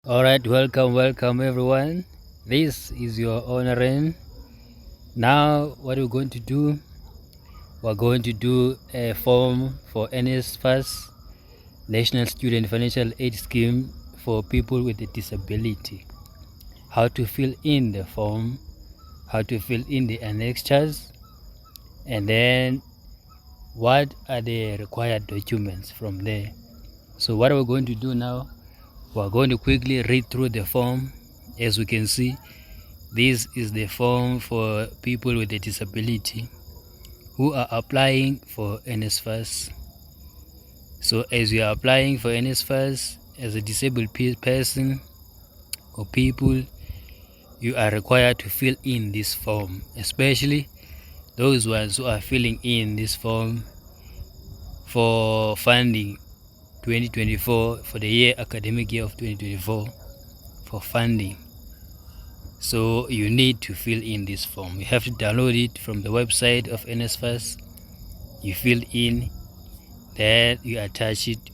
All right, welcome everyone. This is your honoring. Now, what we're going to do, we're going to do a form for NSFAS National Student Financial Aid Scheme for people with a disability. How to fill in the form, how to fill in the annexures, and then what are the required documents from there. So what we're going to do now, we're going to quickly read through the form. As we can see, this is the form for people with a disability who are applying for NSFAS. So as you are applying for NSFAS as a disabled person or people, you are required to fill in this form, especially those ones who are filling in this form for funding 2024, for the academic year of 2024, for funding. So you need to fill in this form. You have to download it from the website of NSFAS. You fill in, then you attach it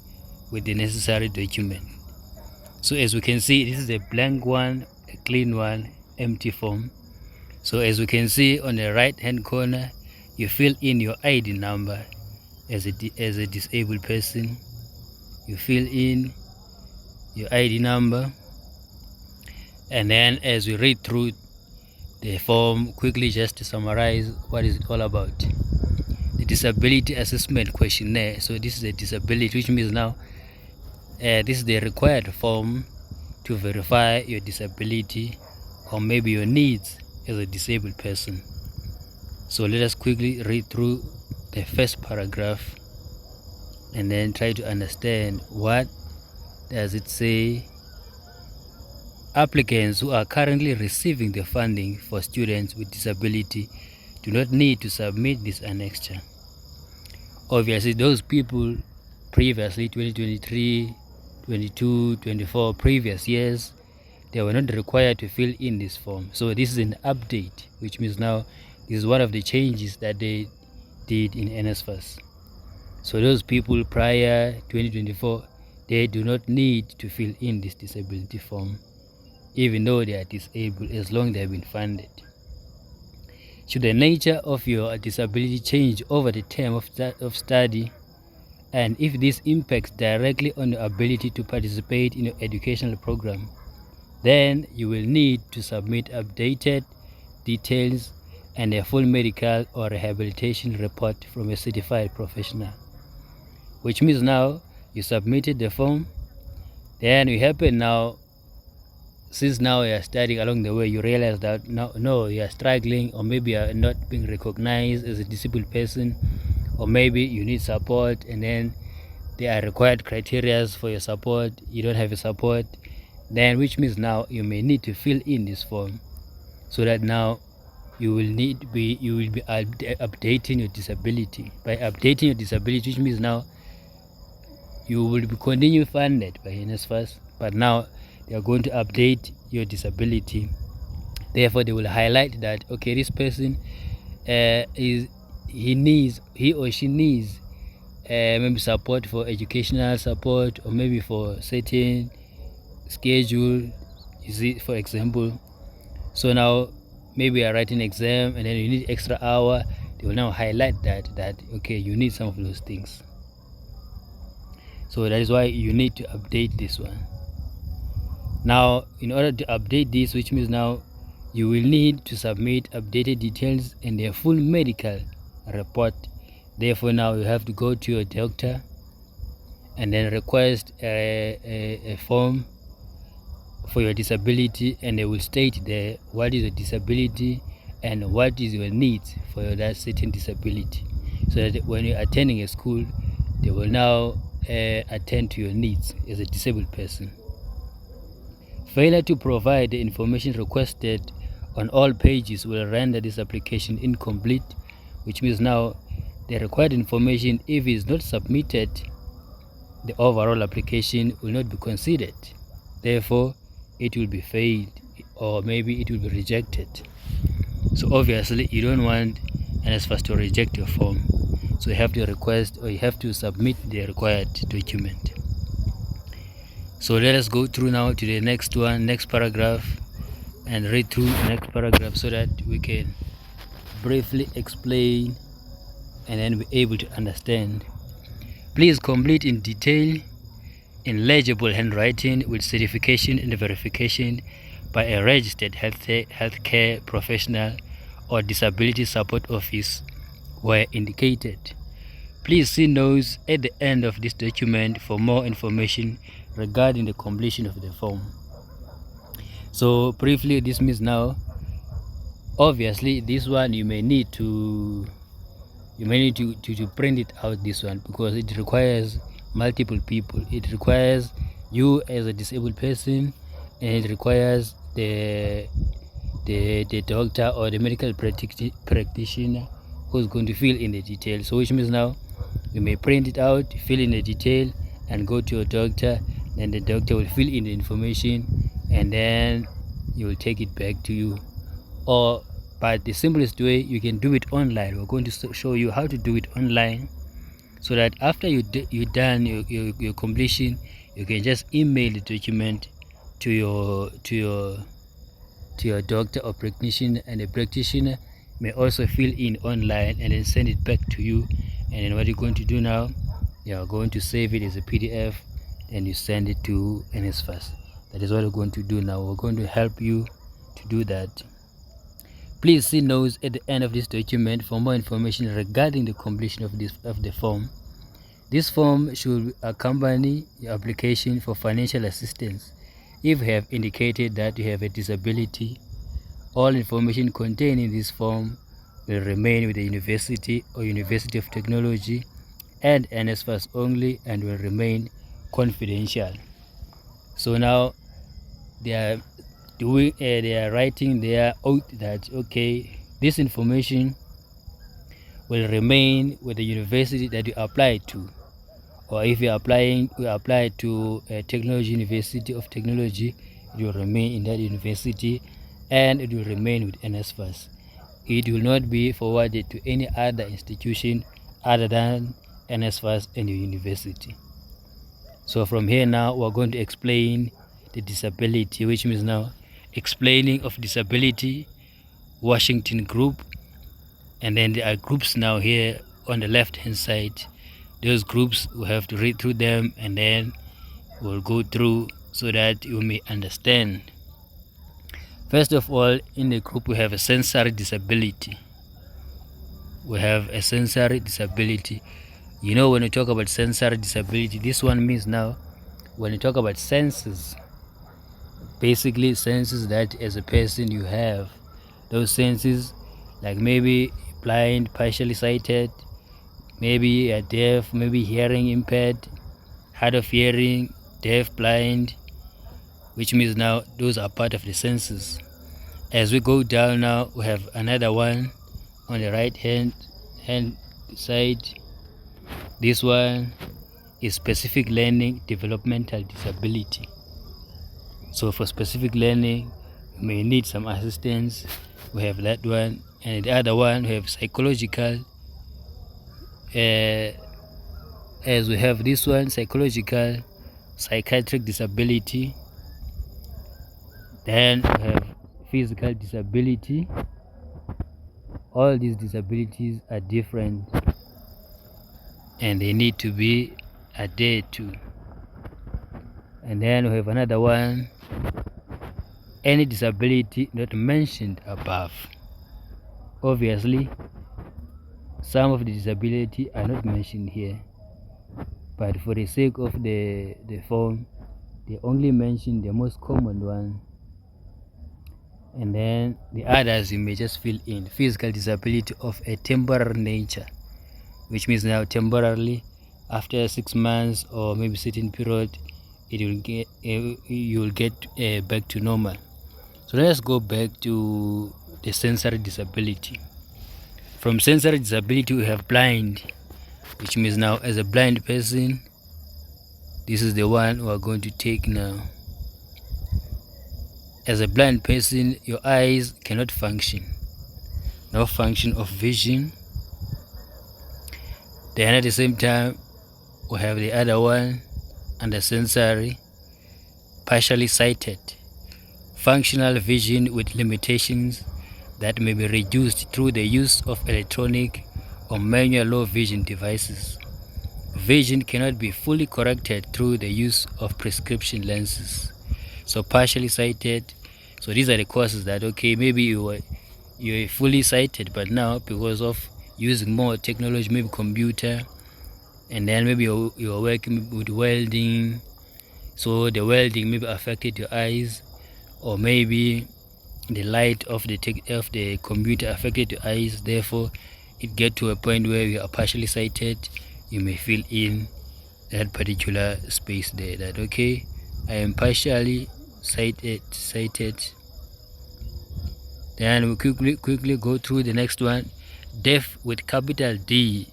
with the necessary document. So as we can see, this is a blank one, a clean one, empty form. So as we can see on the right hand corner, you fill in your ID number as a disabled person. You fill in your ID number, and then as we read through the form quickly, just to summarize what is it all about. The disability assessment questionnaire. So this is a disability, which means now this is the required form to verify your disability or maybe your needs as a disabled person. So let us quickly read through the first paragraph and then try to understand what does it say. Applicants who are currently receiving the funding for students with disability do not need to submit this annexure. Obviously, those people previously, 2023, 22, 24, previous years, they were not required to fill in this form. So this is an update, which means now this is one of the changes that they did in NSFAS. So those people prior 2024, they do not need to fill in this disability form, even though they are disabled, as long as they have been funded. Should the nature of your disability change over the term of study, and if this impacts directly on your ability to participate in your educational program, then you will need to submit updated details and a full medical or rehabilitation report from a certified professional. Which means now you submitted the form, then you happen now, since now you are studying along the way, you realize that no, you are struggling, or maybe you are not being recognized as a disabled person, or maybe you need support, and then there are required criteria for your support, you don't have a support, then which means now you may need to fill in this form, so that now you will be updating your disability. By updating your disability, which means now you will be continue funded by NSFAS, but now they are going to update your disability. Therefore, they will highlight that, okay, this person he or she needs maybe support for educational support, or maybe for certain schedule, for example. So now maybe you are writing exam and then you need extra hour. They will now highlight that okay, you need some of those things. So that is why you need to update this one. Now, in order to update this, which means now you will need to submit updated details and a full medical report. Therefore, now you have to go to your doctor and then request a form for your disability, and they will state there what is your disability and what is your needs for that certain disability, so that when you're attending a school, they will now attend to your needs as a disabled person. Failure to provide the information requested on all pages will render this application incomplete, which means now the required information, if it is not submitted, the overall application will not be considered. Therefore, it will be failed, or maybe it will be rejected. So obviously, you don't want NSFAS to reject your form. So you have to request, or you have to submit the required document. So let us go through now to the next paragraph, and read through the next paragraph so that we can briefly explain and then be able to understand. Please complete in detail in legible handwriting with certification and verification by a registered healthcare professional or disability support office where indicated. Please see notes at the end of this document for more information regarding the completion of the form. So briefly, this means now, obviously this one you may need to print it out, this one, because it requires multiple people. It requires you as a disabled person, and it requires the doctor or the medical practitioner who's going to fill in the details. So which means now you may print it out, fill in the detail, and go to your doctor. Then the doctor will fill in the information, and then you will take it back to you. Or but the simplest way, you can do it online. We're going to show you how to do it online, so that after you done your completion, you can just email the document to your doctor or practitioner, and the practitioner may also fill in online and then send it back to you. And then what you're going to do now, you are going to save it as a PDF and you send it to NSFAS. That is what we're going to do now. We're going to help you to do that. Please see notes at the end of this document for more information regarding the completion of the form. This form should accompany your application for financial assistance. If you have indicated that you have a disability, all information contained in this form will remain with the university or University of Technology and NSFAS only, and will remain confidential. So now they are writing their oath that okay, this information will remain with the university that you apply to, or if you apply to a University of Technology, it will remain in that university, and it will remain with NSFAS. It will not be forwarded to any other institution other than NSFAS and your university. So from here now, we're going to explain the disability, which means now explaining of disability, Washington group, and then there are groups now here on the left hand side. Those groups, we have to read through them, and then we'll go through so that you may understand. First of all, in the group we have a sensory disability. We have a sensory disability. You know, when we talk about sensory disability, this one means now when you talk about senses, basically senses that as a person you have. Those senses, like maybe blind, partially sighted, maybe a deaf, maybe hearing impaired, hard of hearing, deaf, blind, which means now those are part of the senses. As we go down now, we have another one on the right hand side. This one is specific learning developmental disability. So for specific learning, you may need some assistance. We have that one, and the other one we have psychological. As we have this one, psychological, psychiatric disability. Then we have physical disability. All these disabilities are different, and they need to be adhered to. And then we have another one, any disability not mentioned above. Obviously, some of the disability are not mentioned here, but for the sake of the form, they only mention the most common one, and then the others you may just fill in. Physical disability of a temporary nature, which means now temporarily, after 6 months or maybe certain period, it will get you will get back to normal. So let's go back to the sensory disability. From sensory disability we have blind, which means now as a blind person, this is the one we are going to take now. As a blind person, your eyes cannot function, no function of vision. Then at the same time we have the other one under sensory, partially sighted, functional vision with limitations that may be reduced through the use of electronic or manual low vision devices. Vision cannot be fully corrected through the use of prescription lenses. So partially sighted, so these are the causes that, okay, maybe you're fully sighted, but now because of using more technology, maybe computer, and then maybe you're working with welding, so the welding maybe affected your eyes, or maybe the light of the computer affected your eyes, therefore it get to a point where you are partially sighted. You may feel in that particular space there that, okay, I am partially sighted. Then we quickly go through the next one. Deaf with capital D.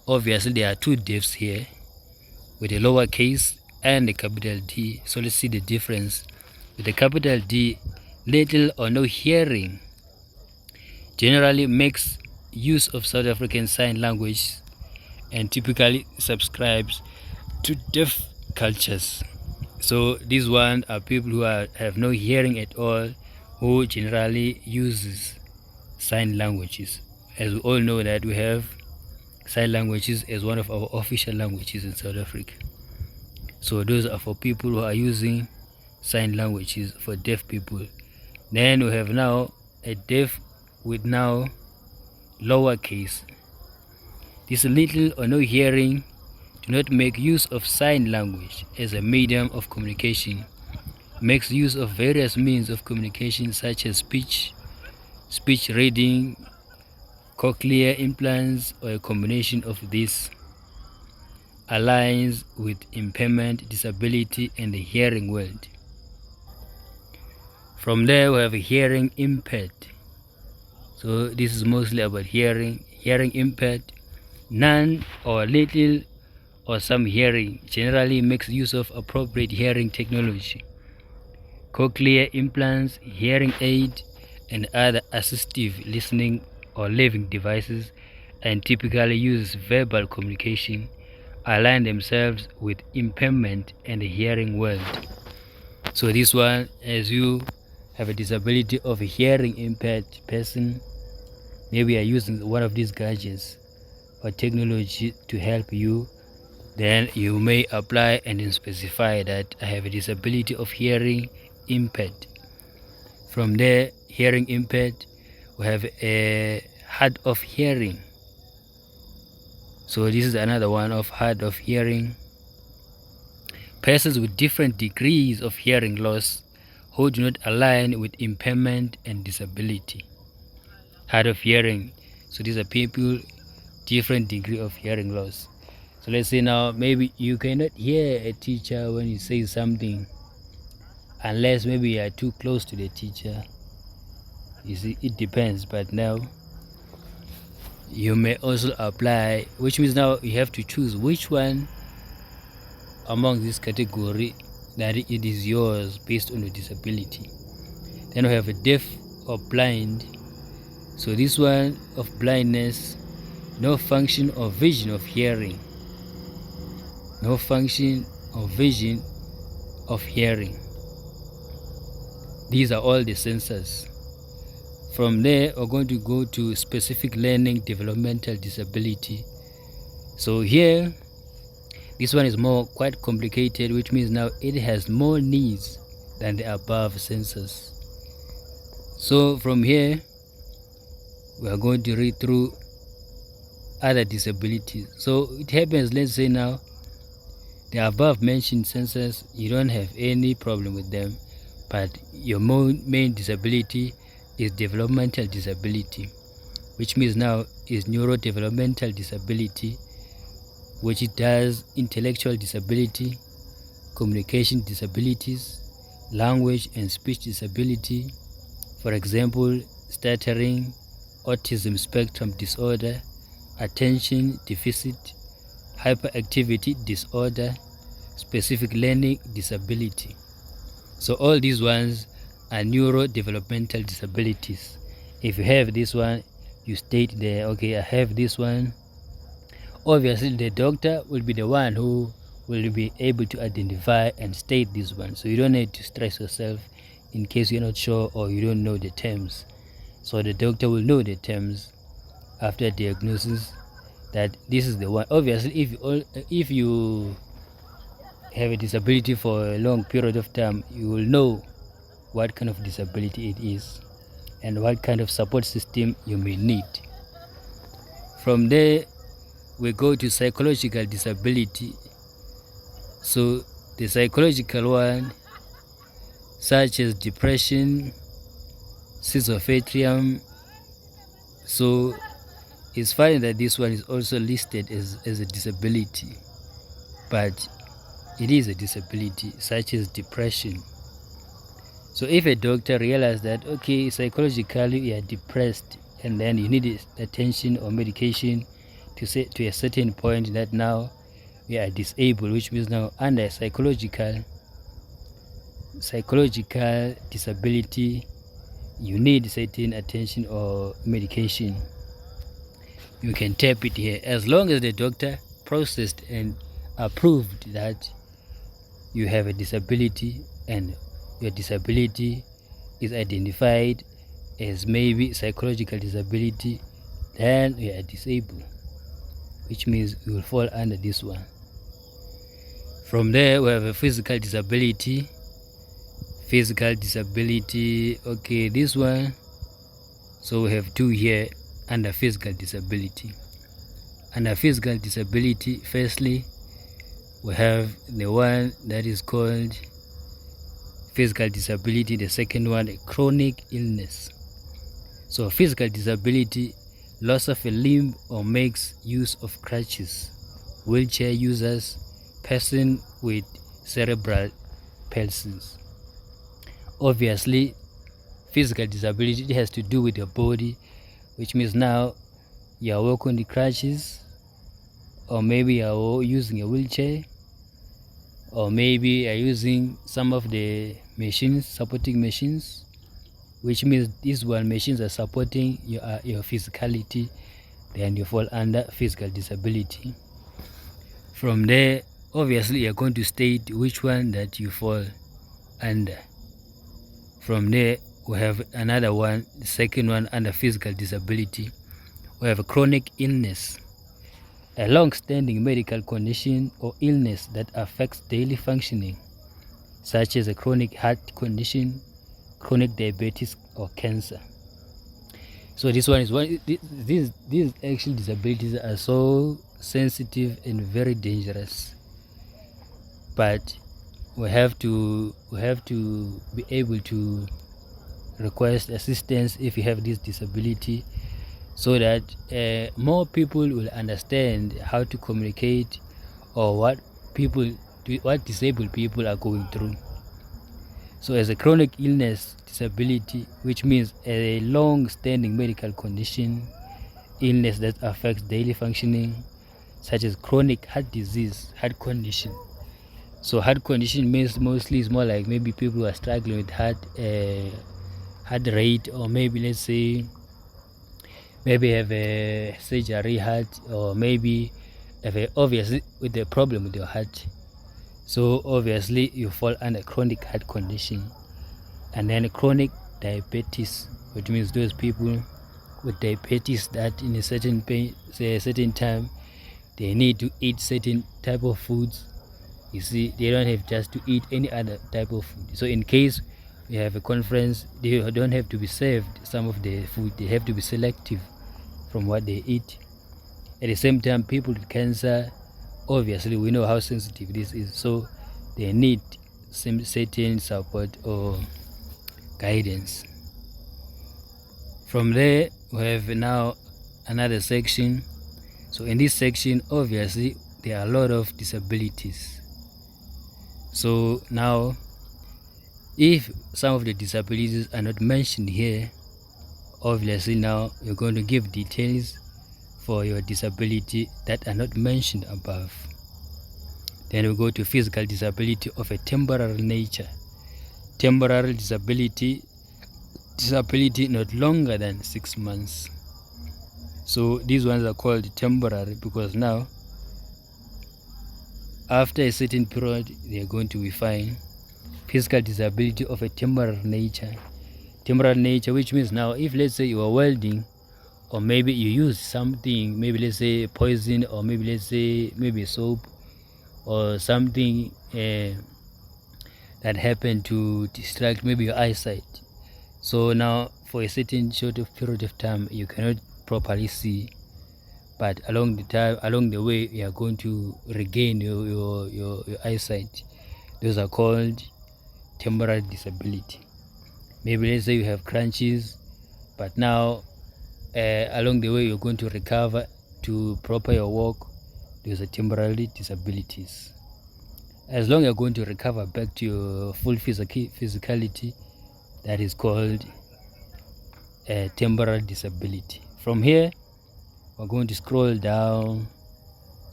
Obviously there are two deafs here, with a lowercase and a capital D. So let's see the difference. With the capital D, little or no hearing, generally makes use of South African Sign Language and typically subscribes to deaf cultures. So these ones are people who have no hearing at all, who generally uses sign languages. As we all know that we have sign languages as one of our official languages in South Africa. So those are for people who are using sign languages for deaf people. Then we have now a deaf with now lowercase. This little or no hearing do not make use of sign language as a medium of communication, makes use of various means of communication such as speech reading, cochlear implants, or a combination of these. Aligns with impairment, disability, and the hearing world. From there we have hearing impaired. So this is mostly about hearing impaired. None or little or some hearing generally makes use of appropriate hearing technology, cochlear implants, hearing aid, and other assistive listening or living devices, and typically uses verbal communication, align themselves with impairment and the hearing world. So this one, as you have a disability of a hearing impaired person, maybe you're using one of these gadgets or technology to help you, then you may apply and then specify that I have a disability of hearing impaired. From there, hearing impaired, we have a hard of hearing. So this is another one of hard of hearing. Persons with different degrees of hearing loss who do not align with impairment and disability. Hard of hearing. So these are people different degree of hearing loss. So let's say now maybe you cannot hear a teacher when he says something unless maybe you are too close to the teacher. You see, it depends, but now you may also apply, which means now you have to choose which one among this category that it is yours based on your disability. Then we have a deaf or blind. So this one of blindness, no function or vision of hearing. No function or vision of hearing. These are all the sensors. From there, we're going to go to specific learning developmental disability. So here, this one is quite complicated, which means now it has more needs than the above sensors. So from here, we are going to read through other disabilities. So it happens, let's say now, the above mentioned sensors, you don't have any problem with them, but your main disability is developmental disability, which means now is neurodevelopmental disability, which it does intellectual disability, communication disabilities, language and speech disability, for example, stuttering, autism spectrum disorder, attention deficit, hyperactivity disorder, specific learning disability. So all these ones are neurodevelopmental disabilities. If you have this one, you state there, okay, I have this one. Obviously the doctor will be the one who will be able to identify and state this one. So you don't need to stress yourself in case you're not sure or you don't know the terms. So the doctor will know the terms after diagnosis that this is the one. Obviously, if you have a disability for a long period of time, you will know what kind of disability it is and what kind of support system you may need. From there, we go to psychological disability. So the psychological one, such as depression, schizophrenia. So it's funny that this one is also listed as a disability, but it is a disability, such as depression. So if a doctor realizes that, okay, psychologically you are depressed, and then you need attention or medication to a certain point that now you are disabled, which means now under psychological disability, you need certain attention or medication, you can tap it here, as long as the doctor processed and approved that you have a disability and your disability is identified as maybe psychological disability, then you are disabled, which means you will fall under this one. From there, we have a physical disability. Okay, this one. So we have two here under physical disability. Under physical disability, firstly, we have the one that is called physical disability. The second one, chronic illness. So physical disability, loss of a limb or makes use of crutches, wheelchair users, person with cerebral palsy. Obviously, physical disability has to do with your body, which means now you are walking on the crutches, or maybe you are using a wheelchair, or maybe you are using some of the machines, supporting machines, which means these one machines are supporting your physicality, then you fall under physical disability. From there, obviously you are going to state which one that you fall under. From there, we have another one, the second one under physical disability. We have a chronic illness, a long-standing medical condition or illness that affects daily functioning, such as a chronic heart condition, chronic diabetes, or cancer. So this one is one. These actual disabilities are so sensitive and very dangerous, but we have to be able to request assistance if you have this disability, so that more people will understand how to communicate or what disabled people are going through. So as a chronic illness disability, which means a long-standing medical condition, illness that affects daily functioning, such as chronic heart disease, heart condition. So heart condition means mostly is more like maybe people who are struggling with heart rate, or maybe let's say maybe have a surgery heart, or maybe have obviously with the problem with your heart. So obviously you fall under chronic heart condition. And then chronic diabetes, which means those people with diabetes that in a certain time they need to eat certain type of foods. You see, they don't have just to eat any other type of food. So in case we have a conference, they don't have to be served some of the food, they have to be selective from what they eat. At the same time, people with cancer, obviously we know how sensitive this is, so they need some certain support or guidance. From there, we have now another section. So in this section, obviously there are a lot of disabilities. So now, if some of the disabilities are not mentioned here, obviously now you're going to give details for your disability that are not mentioned above. Then we go to physical disability of a temporary nature. Temporary disability not longer than 6 months. So these ones are called temporary because now After a certain period, they are going to be fine. Physical disability of a temporary nature. Temporal nature, which means now if let's say you are welding, or maybe you use something, maybe let's say poison, or maybe let's say maybe soap or something that happened to distract maybe your eyesight. So now for a certain short of period of time you cannot properly see, but along the way you are going to regain your eyesight. Those are called temporary disability. Maybe let's say you have crunches, but now along the way you're going to recover to proper your walk. Those are temporary disabilities. As long as you're going to recover back to your full physicality, that is called temporary disability. From here we're going to scroll down.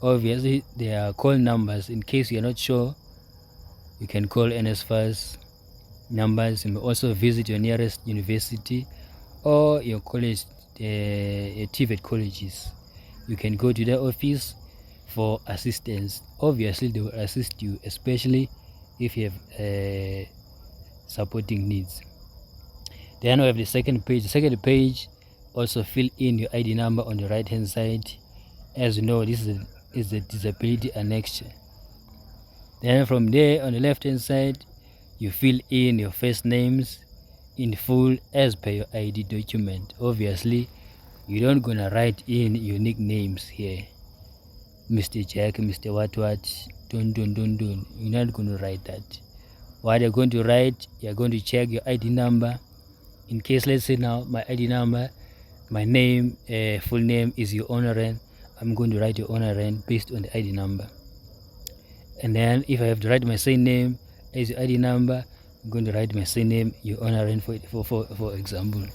Obviously there are call numbers. In case you're not sure, you can call NSFAS numbers. You may also visit your nearest university or your college, your TVET colleges. You can go to their office for assistance. Obviously they will assist you, especially if you have supporting needs. Then we have the second page. The second page, also fill in your ID number on the right hand side. As you know, this is the disability annexure. Then from there on the left hand side, you fill in your first names in full as per your ID document. Obviously you don't gonna write in unique names here, Mr. Jack, Mr. what, dun. You're not going to write that. What you're going to write, you're going to check your ID number. In case, let's say now my ID number, my name, full name is your honorant, I'm going to write your honorant based on the ID number. And then if I have to write my surname as your ID number, I'm going to write my surname, your honorant, for example.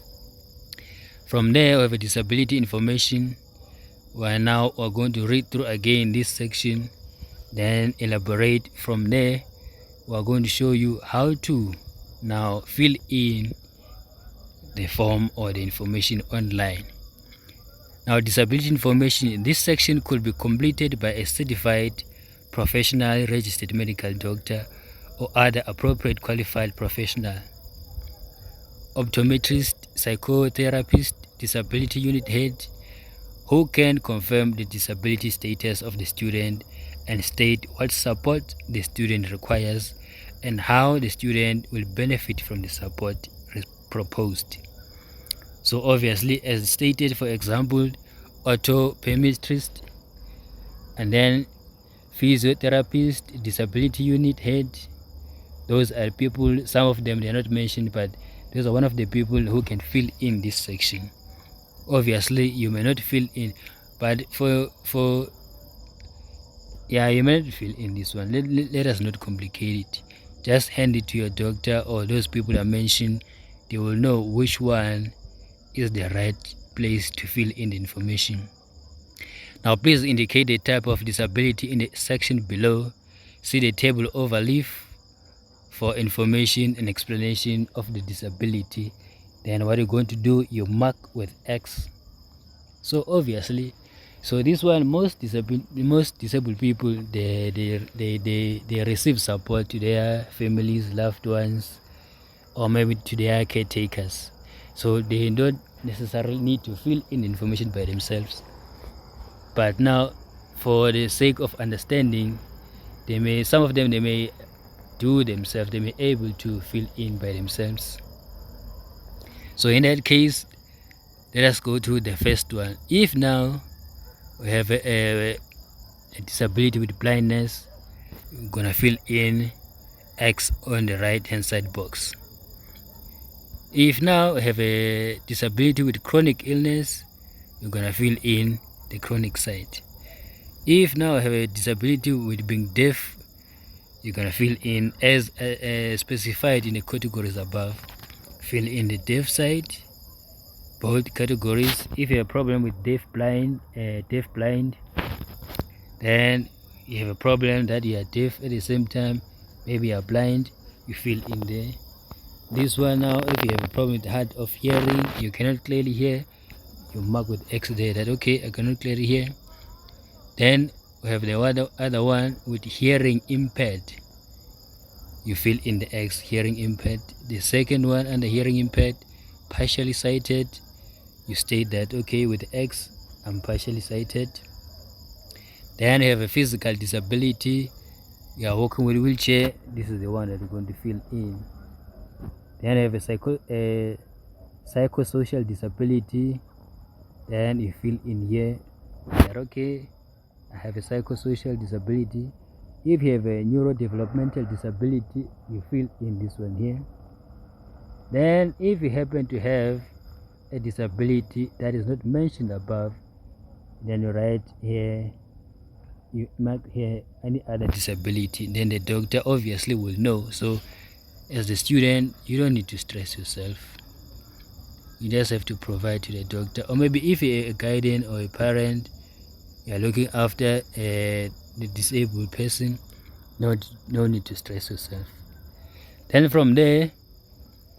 From there, we have a disability information. We're going to read through again this section, then elaborate. From there, we're going to show you how to now fill in the form or the information online. Now, disability information in this section could be completed by a certified professional registered medical doctor or other appropriate qualified professional. Optometrist, psychotherapist, disability unit head, who can confirm the disability status of the student and state what support the student requires and how the student will benefit from the support proposed. So obviously, as stated, for example, optometrist, and then physiotherapist, disability unit head. Those are people, some of them they are not mentioned, but those are one of the people who can fill in this section. Obviously you may not fill in, but you may not fill in this one. Let us not complicate it. Just hand it to your doctor or those people I mentioned. They will know which one is the right place to fill in the information. Now please indicate the type of disability in the section below. See the table overleaf for information and explanation of the disability. Then what you're going to do, you mark with X. So obviously, so this one, most disabled people, they receive support to their families, loved ones, or maybe to their caretakers. So they don't necessarily need to fill in information by themselves. But now, for the sake of understanding, some of them may do themselves, they may able to fill in by themselves. So in that case, let us go to the first one. If now we have a disability with blindness, we're gonna fill in X on the right hand side box. If now we have a disability with chronic illness, we're gonna fill in the chronic side. If now we have a disability with being deaf, you're gonna fill in as specified in the categories above. Fill in the deaf side, both categories. If you have a problem with deaf blind, then you have a problem that you are deaf at the same time, maybe you are blind, you fill in there. This one now, if you have a problem with hard of hearing, you cannot clearly hear, you mark with X there that okay, I cannot clearly hear. Then we have the other one with hearing impaired. You fill in the X, hearing impaired. The second one under hearing impaired, partially sighted. You state that, okay, with X, I'm partially sighted. Then you have a physical disability. You are walking with a wheelchair. This is the one that you're going to fill in. Then you have a psychosocial disability. Then you fill in here. You're okay, I have a psychosocial disability. If you have a neurodevelopmental disability, you fill in this one here. Then if you happen to have a disability that is not mentioned above, then you write here, you mark here any other disability, then the doctor obviously will know. So as the student, you don't need to stress yourself. You just have to provide to the doctor, or maybe if you're a guardian or a parent, you're looking after the disabled person, no need to stress yourself. Then from there,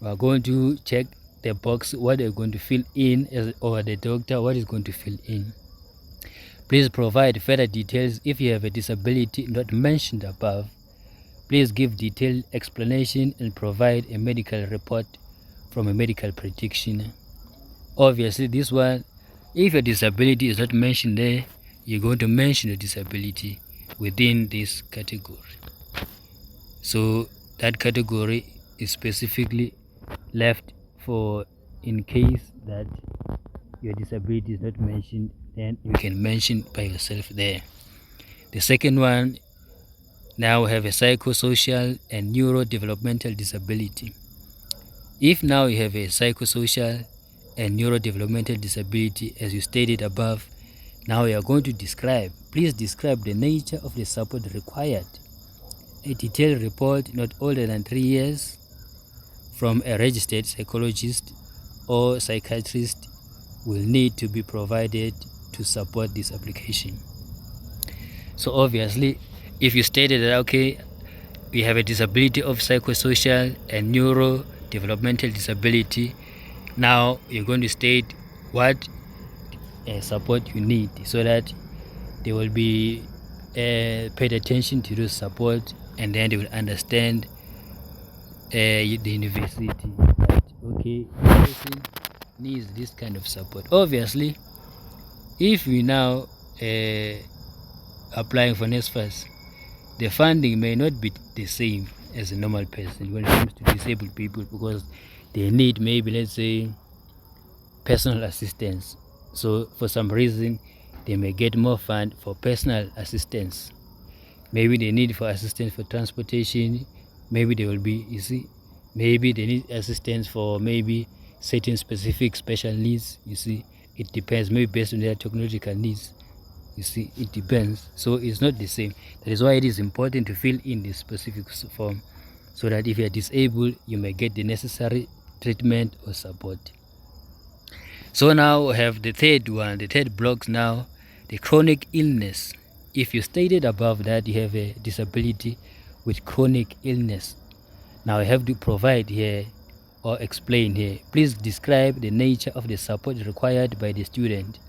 we are going to check the box what they're going to fill in, or the doctor what is going to fill in. Please provide further details if you have a disability not mentioned above. Please give detailed explanation and provide a medical report from a medical practitioner. Obviously this one, if a disability is not mentioned there, you're going to mention a disability within this category. So that category is specifically left for in case that your disability is not mentioned, then you can mention by yourself there. The second one, now we have a psychosocial and neurodevelopmental disability. If now you have a psychosocial and neurodevelopmental disability, as you stated above, now we are going to describe. Please describe the nature of the support required. A detailed report not older than 3 years from a registered psychologist or psychiatrist will need to be provided to support this application. So obviously, if you stated that, okay, we have a disability of psychosocial and neurodevelopmental disability, now you're going to state what support you need, so that they will be paid attention to those support, and then they will understand the university that, okay, the person needs this kind of support. Obviously, if we now applying for NSFAS, the funding may not be the same as a normal person when it comes to disabled people, because they need, maybe let's say, personal assistance. So for some reason they may get more fund for personal assistance. Maybe they need for assistance for transportation, maybe they will be, you see, maybe they need assistance for maybe certain specific special needs. You see, it depends, maybe based on their technological needs. You see, it depends. So it's not the same. That is why it is important to fill in this specific form, so that if you are disabled, you may get the necessary treatment or support. So now we have the third one, the third block now, the chronic illness. If you stated above that you have a disability with chronic illness, now you have to provide here or explain here. Please describe the nature of the support required by the student.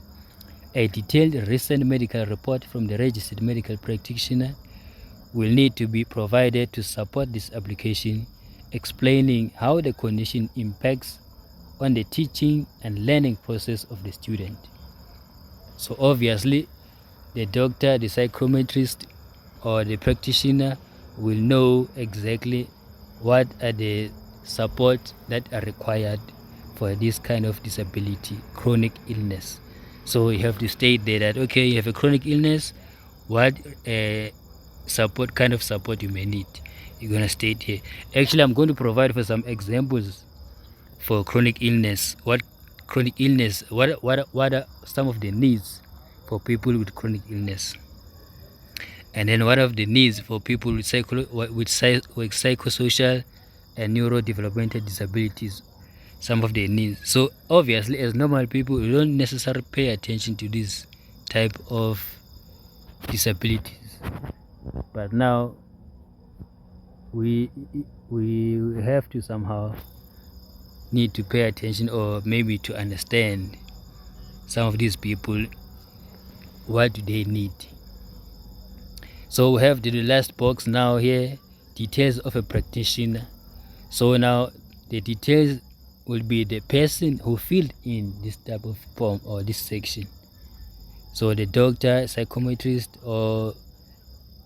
A detailed recent medical report from the registered medical practitioner will need to be provided to support this application, explaining how the condition impacts on the teaching and learning process of the student. So obviously, the doctor, the psychometrist, or the practitioner will know exactly what are the support that are required for this kind of disability, chronic illness. So you have to state there that, okay, you have a chronic illness, what support, kind of support you may need. You're going to state here. Actually, I'm going to provide for some examples for chronic illness. What chronic illness, what are some of the needs for people with chronic illness, and then what are the needs for people with psychosocial and neurodevelopmental disabilities, some of their needs. So obviously, as normal people, we don't necessarily pay attention to this type of disabilities, but now we have to somehow need to pay attention, or maybe to understand some of these people, what do they need. So we have the last box now here, details of a practitioner. So now the details will be the person who filled in this type of form or this section. So the doctor, psychometrist, or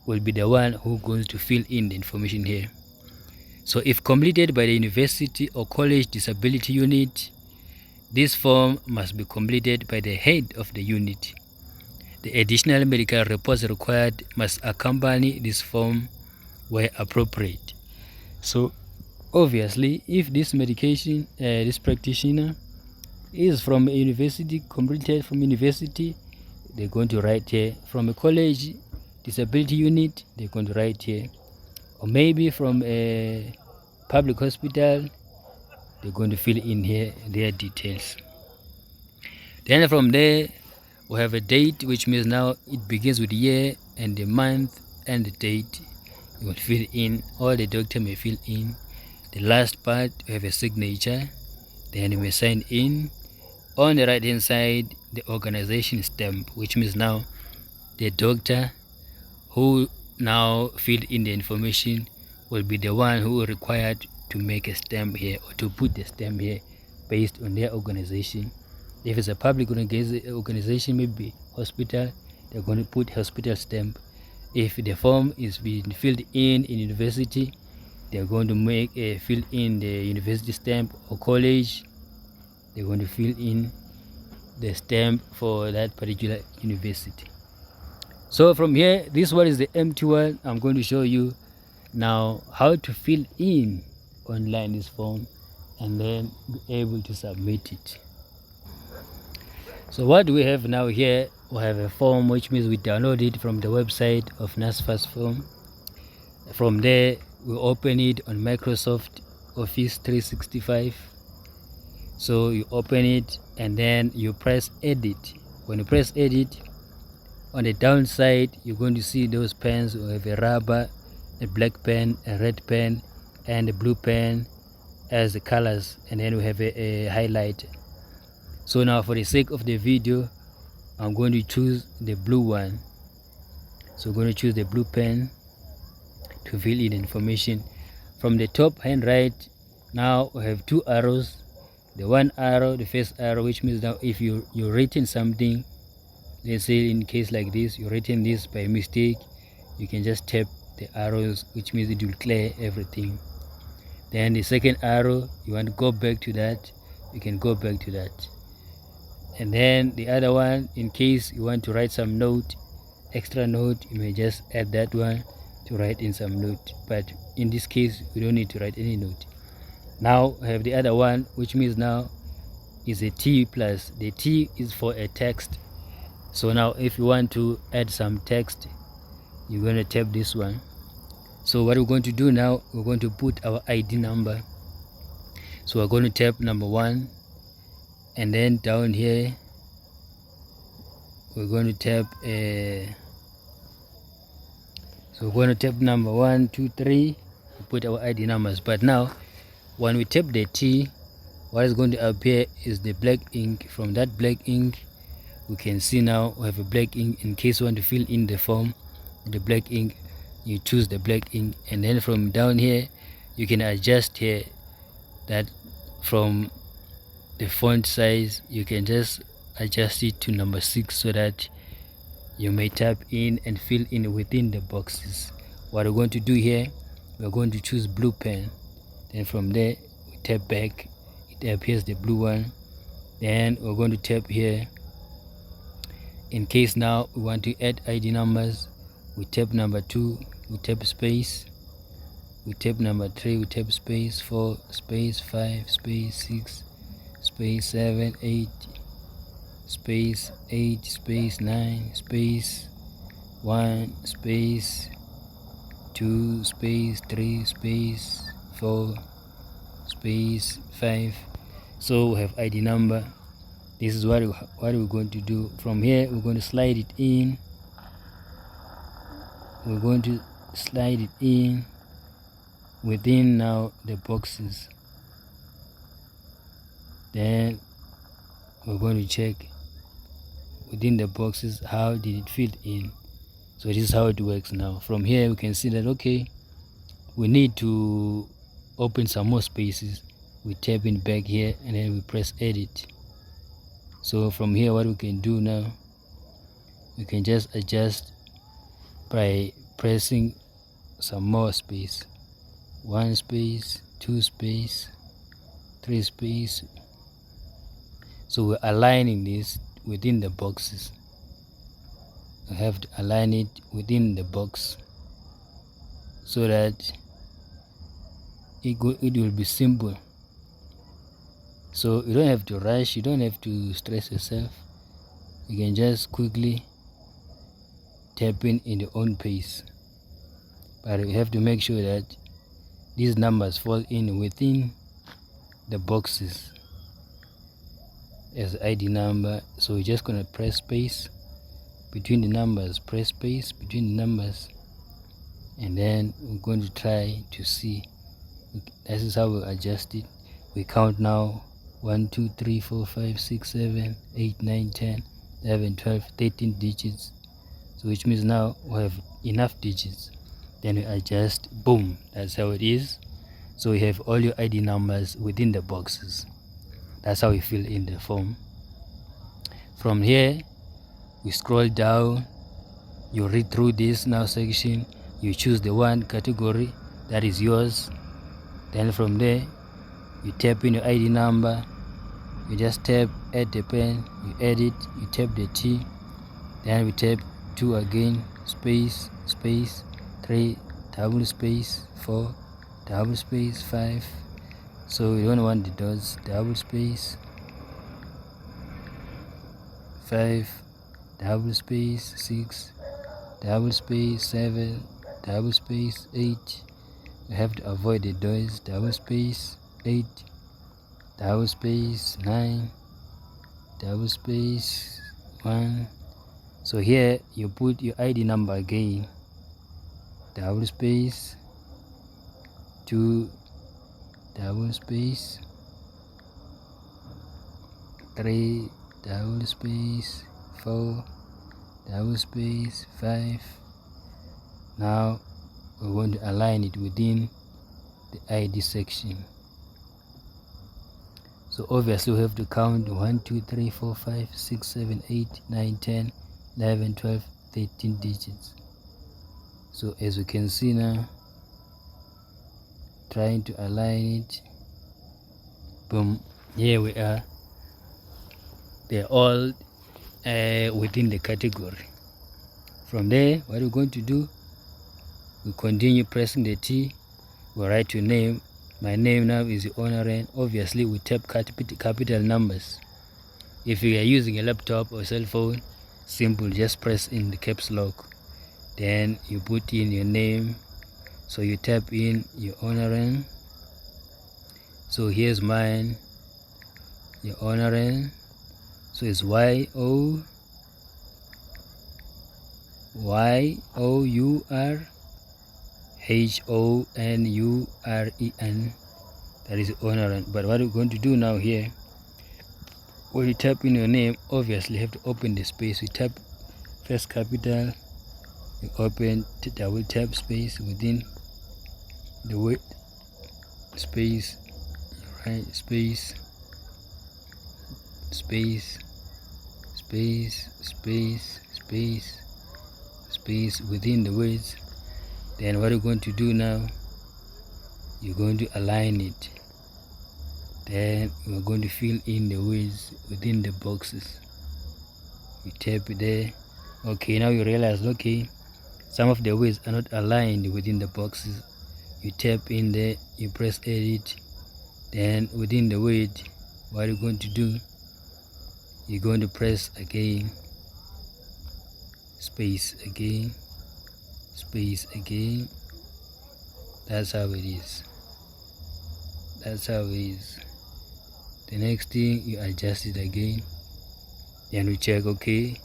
will be the one who going to fill in the information here. So if completed by the university or college disability unit, this form must be completed by the head of the unit. The additional medical reports required must accompany this form where appropriate. So obviously, if this medication, this practitioner is from a university, completed from university, they're going to write here. From a college disability unit, they're going to write here. Or maybe from a public hospital, they're going to fill in here their details. Then from there, we have a date, which means now it begins with the year and the month and the date. You will fill in, or the doctor may fill in. The last part, you have a signature. Then you may sign in. On the right hand side, the organization stamp, which means now the doctor who now filled in the information will be the one who is required to make a stamp here, or to put the stamp here based on their organization. If it's a public organization, maybe hospital, they're going to put hospital stamp. If the form is being filled in university, they're going to make a fill in the university stamp, or college, they're going to fill in the stamp for that particular university. So from here, this one is the empty one. I'm going to show you now how to fill in online this form and then be able to submit it. So what we have now here, we have a form, which means we download it from the website of NSFAS form. From there, we open it on Microsoft Office 365. So you open it and then you press edit. When you press edit, on the downside, you're going to see those pens. We have a rubber, a black pen, a red pen, and a blue pen as the colors, and then we have a highlighter. So now for the sake of the video, I'm going to choose the blue one. So I'm going to choose the blue pen to fill in information. From the top hand right, now we have two arrows. The one arrow, the first arrow, which means now if you're writing something, let's say in case like this, you're writing this by mistake, you can just tap the arrows, which means it will clear everything. Then the second arrow, you want to go back to that, you can go back to that. And then the other one, in case you want to write some note, extra note, you may just add that one to write in some note. But in this case, we don't need to write any note. Now I have the other one, which means now is a T plus. The T is for a text. So now if you want to add some text, you're going to tap this one. So what we're going to do now, we're going to put our ID number. So we're going to tap number 1, and then down here we're going to tap so we're going to tap number 1, 2, 3, put our ID numbers. But now when we tap the T, what is going to appear is the black ink. From that black ink, we can see now we have a black ink. In case you want to fill in the form with the black ink, you choose the black ink, and then from down here you can adjust here that from the font size, you can just adjust it to number 6 so that you may tap in and fill in within the boxes. What we're going to do here, we're going to choose blue pen. Then from there we tap back, it appears the blue one. Then we're going to tap here. In case now we want to add ID numbers, we tap number 2, we tap space, we tap number 3, we tap space, 4, space, 5, space, 6, space, 7, 8, space, 8, space, 9, space, 1, space, 2, space, 3, space, 4, space, 5. So we have ID number. This is what we're going to do. From here we're going to slide it in. We're going to slide it in within now the boxes. Then we're going to check within the boxes how did it fit in. So this is how it works now. From here we can see that okay, we need to open some more spaces. We tap in back here and then we press edit. So from here what we can do now, we can just adjust by pressing some more space. 1 space, 2 space, 3 space. So we're aligning this within the boxes. We have to align it within the box so that it will be simple. So you don't have to rush, you don't have to stress yourself. You can just quickly tap in your own pace. But you have to make sure that these numbers fall in within the boxes as ID number. So we're just gonna press space between the numbers, press space between the numbers, and then we're going to try to see. This is how we adjust it. We count now 1 2 3 4 5 6 7 8 9 10 11 12 13 digits. So which means now we have enough digits. Then we adjust, boom, that's how it is. So you have all your ID numbers within the boxes. That's how you fill in the form. From here we scroll down, you read through this now section, you choose the one category that is yours. Then from there you tap in your ID number, you just tap add the pen, you edit, you tap the T, then we tap 2 again, space, space, 3, double space, 4, double space, 5. So we don't want the dots, double space, 5, double space, 6, double space, 7, double space, 8. We have to avoid the dots, double space, 8, double space, 9, double space, 1. So here you put your ID number again, double space, 2, double space, 3, double space, 4, double space, 5. Now we want to align it within the ID section. So obviously we have to count 1 2 3 4 5 6 7 8 9 10 11 12 13 digits. So as you can see now, trying to align it, boom, here we are. They're all within the category. From there what we're going to do, we continue pressing the T, we write your name. My name now is the owner, and obviously we tap capital numbers. If you are using a laptop or cell phone, simple, just press in the caps lock, then you put in your name. So you tap in your owner. So here's mine, your owner. So it's YOURHOUREN. That is owner. But what we're going to do now here, when you tap in your name, obviously you have to open the space. You tap first capital, you open, double tap space within the word space, right, space, space, space, space, space, space within the words. Then what you're going to do now, you're going to align it. Then we're going to fill in the words within the boxes. You tap it there. Okay, now you realize, okay, some of the words are not aligned within the boxes. You tap in there, you press edit. Then within the word, what you're going to do, you're going to press again, space again, space again. That's how it is. That's how it is. The next thing, you adjust it again, then we check, okay,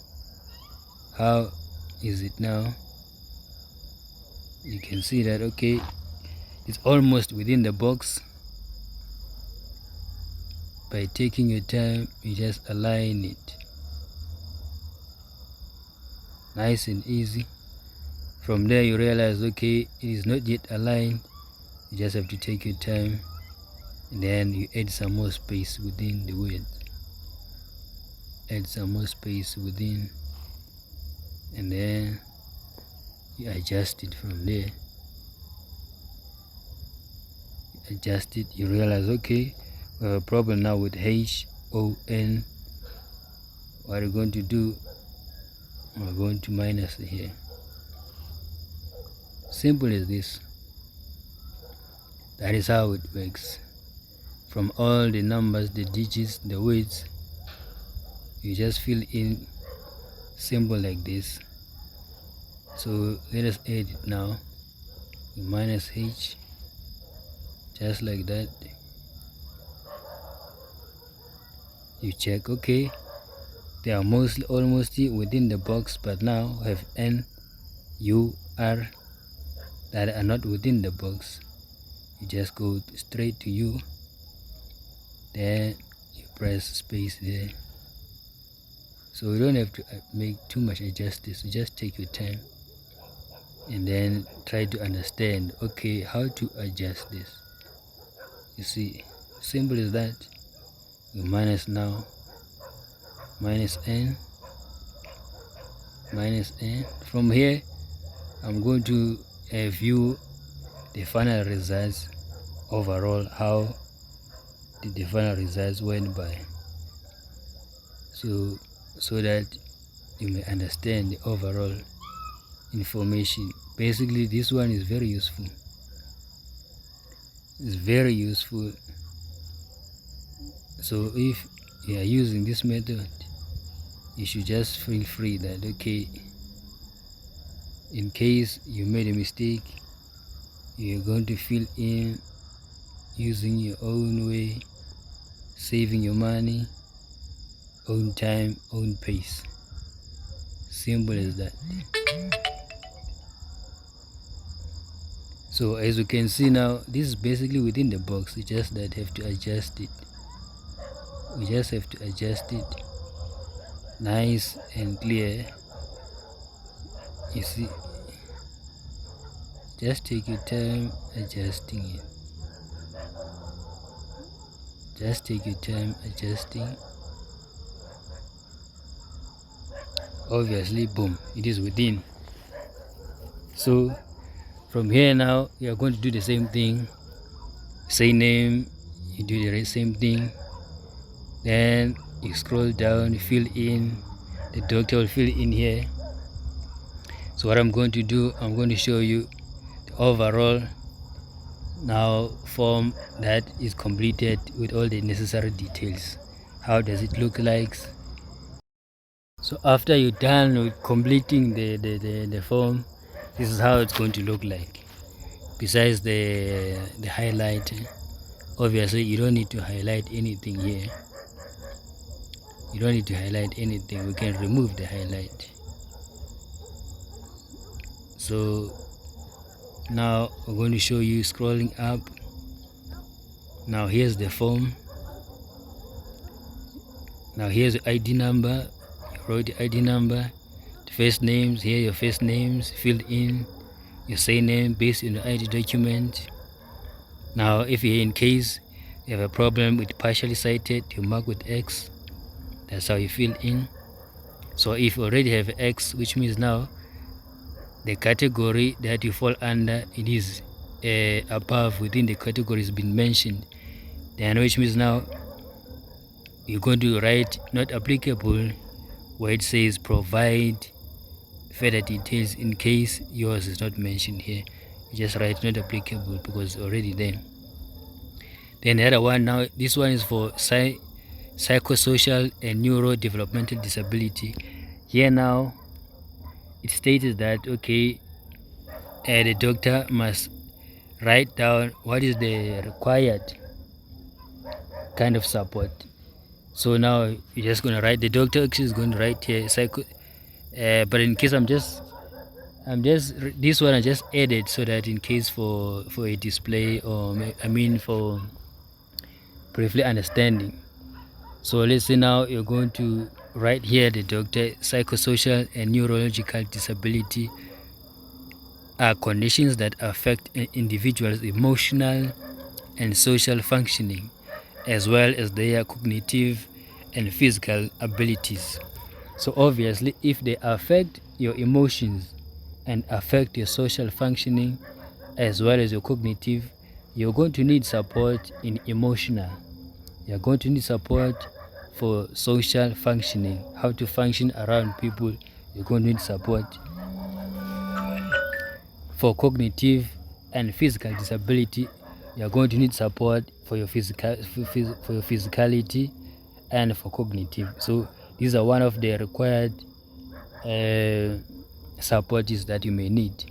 how is it now? You can see that, okay, it's almost within the box. By taking your time, you just align it, nice and easy. From there you realize, okay, it is not yet aligned. You just have to take your time, and then you add some more space within the word. Add some more space within, and then you adjust it from there. Adjust it, you realize, okay, we have a problem now with HON. What are we going to do? We're going to minus here. Simple as this. That is how it works. From all the numbers, the digits, the words, you just fill in simple like this. So let us add it now. Minus H, just like that. You check, okay, they are almost within the box, but now have N, U, R that are not within the box. You just go straight to U, then you press space there. So you don't have to make too much adjustments. You just take your time and then try to understand, okay, how to adjust this. You see, simple as that. You minus now, minus N. From here, I'm going to view the final results overall. How did the final results went by? So that you may understand the overall information. Basically, this one is very useful. It's very useful. So if you are using this method, you should just feel free that, okay, in case you made a mistake, you're going to fill in using your own way, saving your money, own time, own pace. Simple as that. So as you can see now, this is basically within the box. You just that have to adjust it. We just have to adjust it nice and clear. You see, just take your time adjusting it. Just take your time adjusting. Obviously, boom, it is within. So from here now, you are going to do the same thing. Say name, you do the same thing. Then you scroll down, you fill in. The doctor will fill in here. So what I'm going to do, I'm going to show you the overall now form that is completed with all the necessary details. How does it look like? So after you're done with completing the form, this is how it's going to look like. Besides the highlight, obviously you don't need to highlight anything here. You don't need to highlight anything. We can remove the highlight. So now we're going to show you scrolling up. Now here's the form. Now here's the ID number. You wrote the ID number. The first names, here your first names filled in. Your surname based on the ID document. Now if you're in case you have a problem with partially sighted, you mark with X. That's how you fill in. So if you already have X, which means now the category that you fall under, it is above within the categories been mentioned, then which means now you're going to write not applicable where it says provide further details in case yours is not mentioned here. You just write not applicable because it's already there. Then the other one now, this one is for psychosocial and neurodevelopmental disability. Here now it stated that, okay, the doctor must write down what is the required kind of support. So now you're just going to write, the doctor actually is going to write here but in case this one I just added so that in case for a display, or I mean for briefly understanding. So let's say now you're going to write here the doctor psychosocial and neurological disability are conditions that affect an individual's emotional and social functioning, as well as their cognitive and physical abilities. So obviously, if they affect your emotions and affect your social functioning as well as your cognitive, you're going to need support in emotional. You're going to need support for social functioning, how to function around people. You're going to need support for cognitive and physical disability. You're going to need support for your for your physicality and for cognitive. So these are one of the required supports that you may need.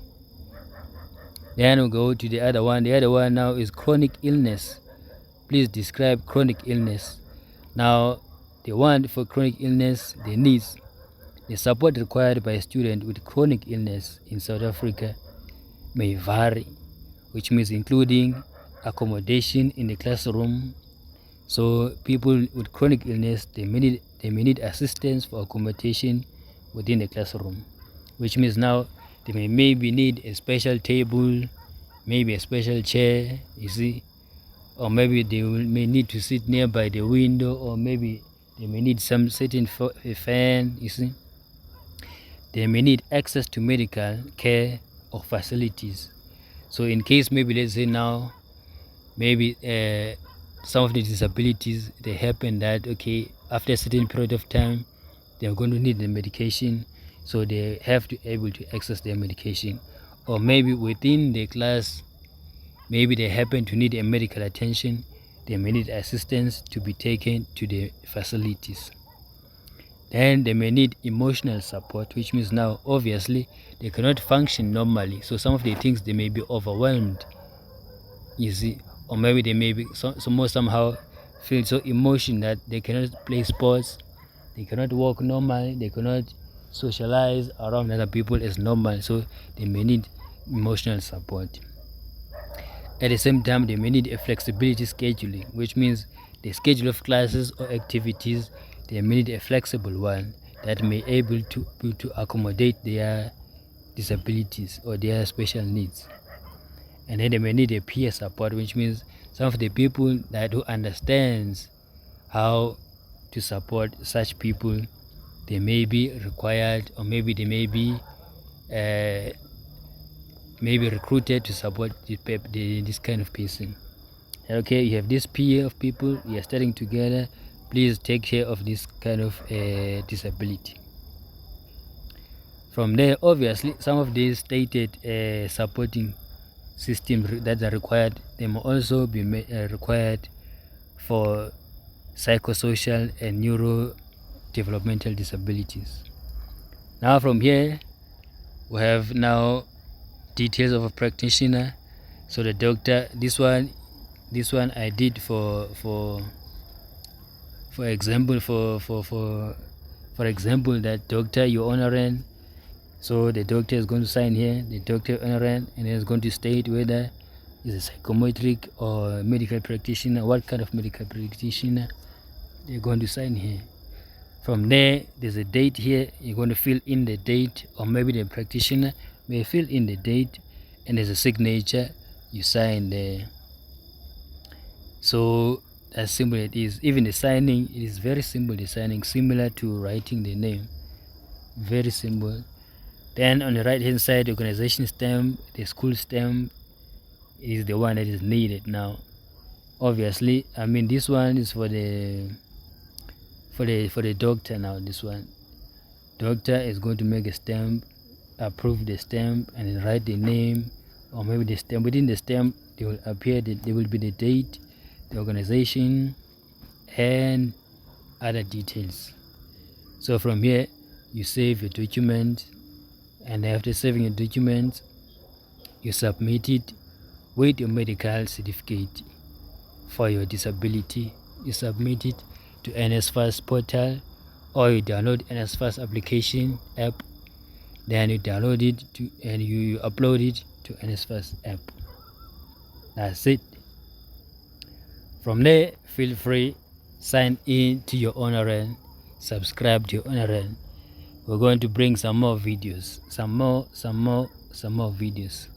Then we'll go to the other one. The other one now is chronic illness. Please describe chronic illness. Now, the one for chronic illness, the needs, the support required by a student with chronic illness in South Africa may vary, which means including accommodation in the classroom. So people with chronic illness, they may need assistance for accommodation within the classroom, which means now they may maybe need a special table, maybe a special chair, you see, or maybe they may need to sit nearby the window, or maybe they may need some certain fan, you see. They may need access to medical care or facilities. So in case maybe let's say now, maybe some of the disabilities, they happen that, okay, after a certain period of time, they are going to need the medication, so they have to able to access their medication. Or maybe within the class, maybe they happen to need a medical attention, they may need assistance to be taken to the facilities. Then they may need emotional support, which means now obviously they cannot function normally, so some of the things they may be overwhelmed, you see, or maybe they may be somehow feel so emotional that they cannot play sports, they cannot walk normal, they cannot socialize around other people as normal, so they may need emotional support. At the same time, they may need a flexibility scheduling, which means the schedule of classes or activities, they may need a flexible one that may able to accommodate their disabilities or their special needs. And then they may need a peer support, which means some of the people that who understands how to support such people, they may be required, or maybe they may be recruited to support this kind of person. Okay, you have this peer of people, you are studying together, please take care of this kind of disability. From there, obviously, some of these stated supporting systems that are required, they may also be required for psychosocial and neurodevelopmental disabilities. Now from here, we have now details of a practitioner. So the doctor, this one I did for example, for example, that doctor you honoring. So the doctor is going to sign here, the doctor honoring, and is going to state whether is a psychometric or medical practitioner, what kind of medical practitioner they're going to sign here. From there, there's a date here, you're going to fill in the date, or maybe the practitioner may fill in the date, and there's a signature, you sign there. So as simple it is. Even the signing, it is very simple, the signing, similar to writing the name, very simple. Then on the right hand side, the organization stamp, the school stamp is the one that is needed now. Obviously, I mean, this one is for the doctor now. This one, doctor is going to make a stamp, approve the stamp, and then write the name, or maybe the stamp. Within the stamp, there will appear there will be the date, the organization, and other details. So from here, you save your document, and after saving your document, you submit it with your medical certificate for your disability. You submit it to NSFAS portal, or you download NSFAS application app, then you download it and you upload it to NSFAS app. That's it. From there, feel free, sign in to your honorarium, subscribe to your honorarium. We're going to bring some more videos, some more some more videos.